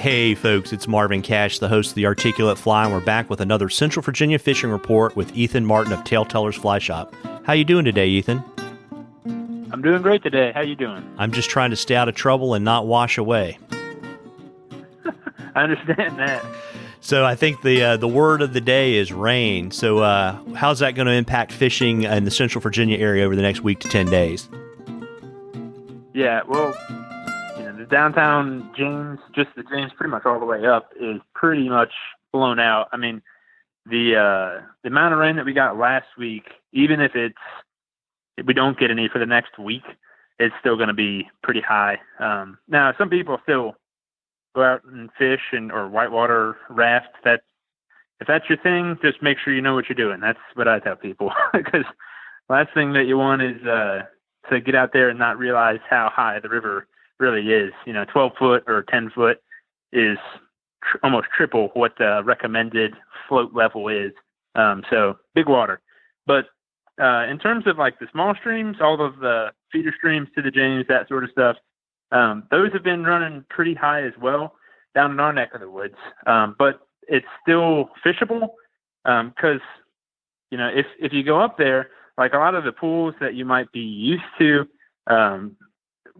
Hey folks, it's Marvin Cash, the host of The Articulate Fly, and we're back with another Central Virginia fishing report with Ethan Martin of TaleTellers Fly Shop. How you doing today, Ethan? I'm doing great today. How you doing? I'm just trying to stay out of trouble and not wash away. I understand that. So I think the word of the day is rain. So how's that going to impact fishing in the Central Virginia area over the next week to 10 days? Yeah, well, the downtown James, just the James pretty much all the way up, is pretty much blown out. I mean, the amount of rain that we got last week, even if we don't get any for the next week, it's still going to be pretty high. Now, some people still go out and fish or whitewater raft. If that's your thing, just make sure you know what you're doing. That's what I tell people. Because last thing that you want is to get out there and not realize how high the river really is. 12 foot or 10 foot is almost triple what the recommended float level is. So big water. But in terms of like the small streams, all of the feeder streams to the James, that sort of stuff, those have been running pretty high as well down in our neck of the woods. But it's still fishable because, if you go up there, like a lot of the pools that you might be used to,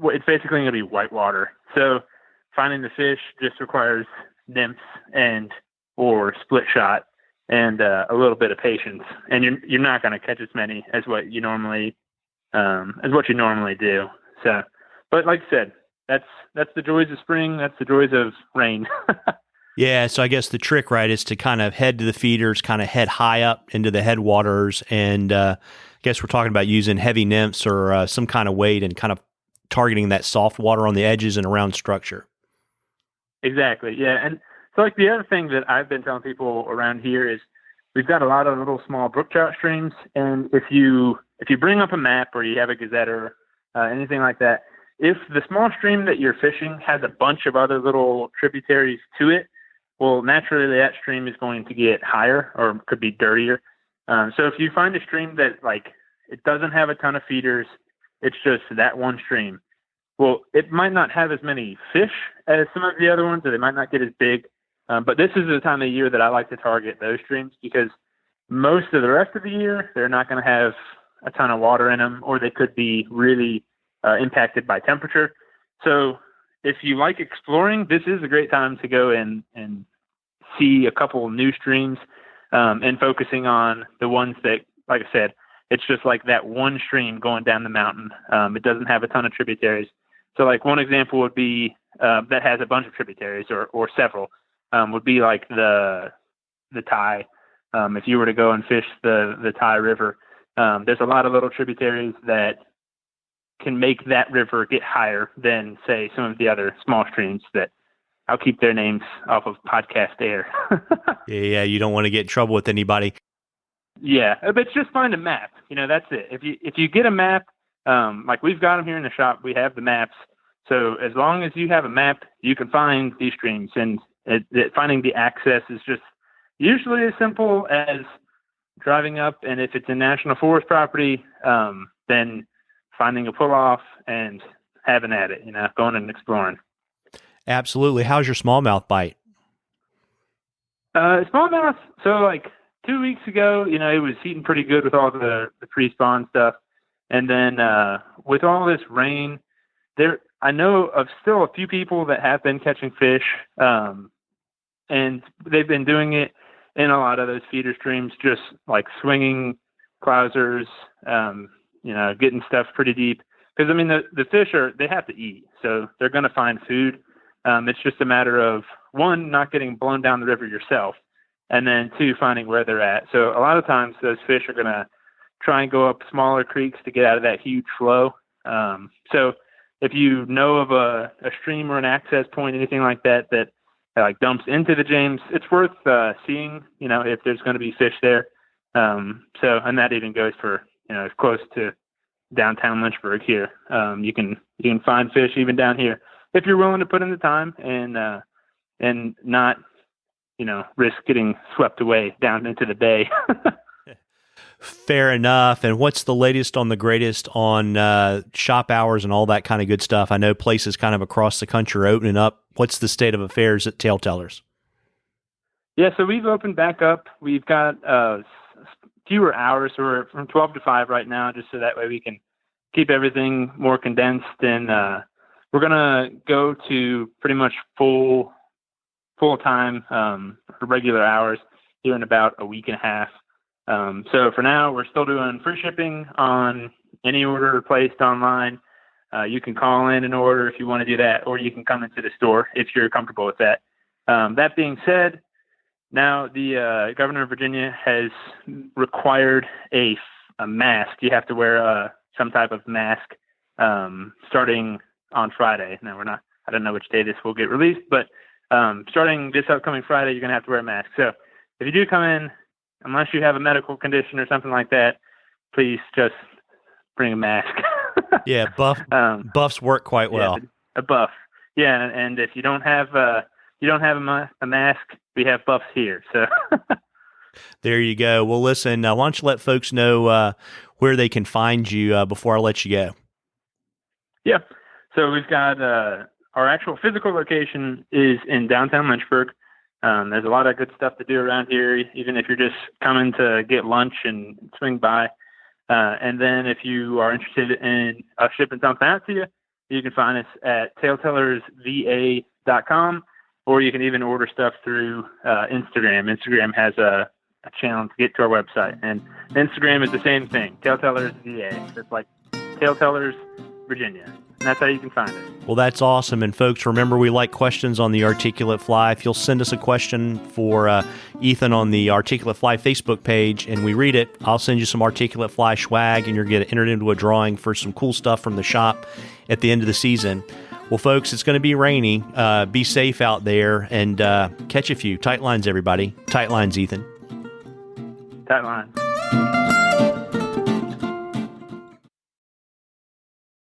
it's basically going to be whitewater. So finding the fish just requires nymphs or split shot and a little bit of patience. And you're not going to catch as many as what you normally do. So, but like I said, that's the joys of spring. That's the joys of rain. Yeah, so I guess the trick, right, is to kind of head to the feeders, kind of head high up into the headwaters, and I guess we're talking about using heavy nymphs or some kind of weight and kind of targeting that soft water on the edges and around structure. Exactly, yeah. And so like the other thing that I've been telling people around here is we've got a lot of little small brook trout streams, and if you bring up a map or you have a Gazette or anything like that, if the small stream that you're fishing has a bunch of other little tributaries to it, well, naturally that stream is going to get higher or could be dirtier. So if you find a stream that it doesn't have a ton of feeders, it's just that one stream, well, it might not have as many fish as some of the other ones, or they might not get as big. But this is the time of year that I like to target those streams because most of the rest of the year, they're not going to have a ton of water in them, or they could be really impacted by temperature. So if you like exploring, this is a great time to go and see a couple new streams and focusing on the ones that, like I said, it's just like that one stream going down the mountain. It doesn't have a ton of tributaries. So like one example would be that has a bunch of tributaries or several would be like the Ty. If you were to go and fish the Ty River, there's a lot of little tributaries that can make that river get higher than, say, some of the other small streams that I'll keep their names off of podcast air. Yeah, you don't want to get in trouble with anybody. Yeah, but just find a map. That's it. If you get a map, like we've got them here in the shop, we have the maps. So as long as you have a map, you can find these streams. And finding the access is just usually as simple as driving up. And if it's a national forest property, then finding a pull-off and having at it, going and exploring. Absolutely. How's your smallmouth bite? Smallmouth, so 2 weeks ago, it was eating pretty good with all the pre-spawn stuff. And then with all this rain, I know of still a few people that have been catching fish, and they've been doing it in a lot of those feeder streams, just like swinging clousers, getting stuff pretty deep. Because, the fish they have to eat, so they're going to find food. It's just a matter of, one, not getting blown down the river yourself, and then two, finding where they're at. So a lot of times those fish are going to try and go up smaller creeks to get out of that huge flow. So if you know of a stream or an access point, anything like that dumps into the James, it's worth seeing, if there's going to be fish there. And that even goes for, as close to downtown Lynchburg here. You can find fish even down here if you're willing to put in the time and not, risk getting swept away down into the bay. Fair enough. And what's the latest on the greatest on shop hours and all that kind of good stuff? I know places kind of across the country are opening up. What's the state of affairs at TaleTellers? Yeah, so we've opened back up. We've got fewer hours, so we're from 12 to 5 right now, just so that way we can keep everything more condensed. And we're going to go to pretty much full-time regular hours here in about a week and a half. So for now, we're still doing free shipping on any order placed online. You can call in an order if you want to do that, or you can come into the store if you're comfortable with that. That being said, now the governor of Virginia has required a mask. You have to wear some type of mask starting on Friday. Now I don't know which day this will get released, but starting this upcoming Friday, you're going to have to wear a mask. So if you do come in, unless you have a medical condition or something like that, please just bring a mask. Yeah, buffs work quite well. Yeah, a buff. Yeah, and if you don't have a mask, we have buffs here. So there you go. Well, listen, why don't you let folks know where they can find you before I let you go? Yeah. So we've got our actual physical location is in downtown Lynchburg. There's a lot of good stuff to do around here, even if you're just coming to get lunch and swing by. And then if you are interested in us shipping something out to you, you can find us at TaleTellersVA.com, or you can even order stuff through Instagram. Instagram has a channel to get to our website. And Instagram is the same thing, TaleTellers VA. It's like TaleTellers Virginia. And that's how you can find it. Well, that's awesome. And folks, remember, we like questions on the Articulate Fly. If you'll send us a question for Ethan on the Articulate Fly Facebook page and we read it, I'll send you some Articulate Fly swag and you're going to get entered into a drawing for some cool stuff from the shop at the end of the season. Well, folks, it's going to be rainy. Be safe out there and catch a few. Tight lines, everybody. Tight lines, Ethan. Tight lines.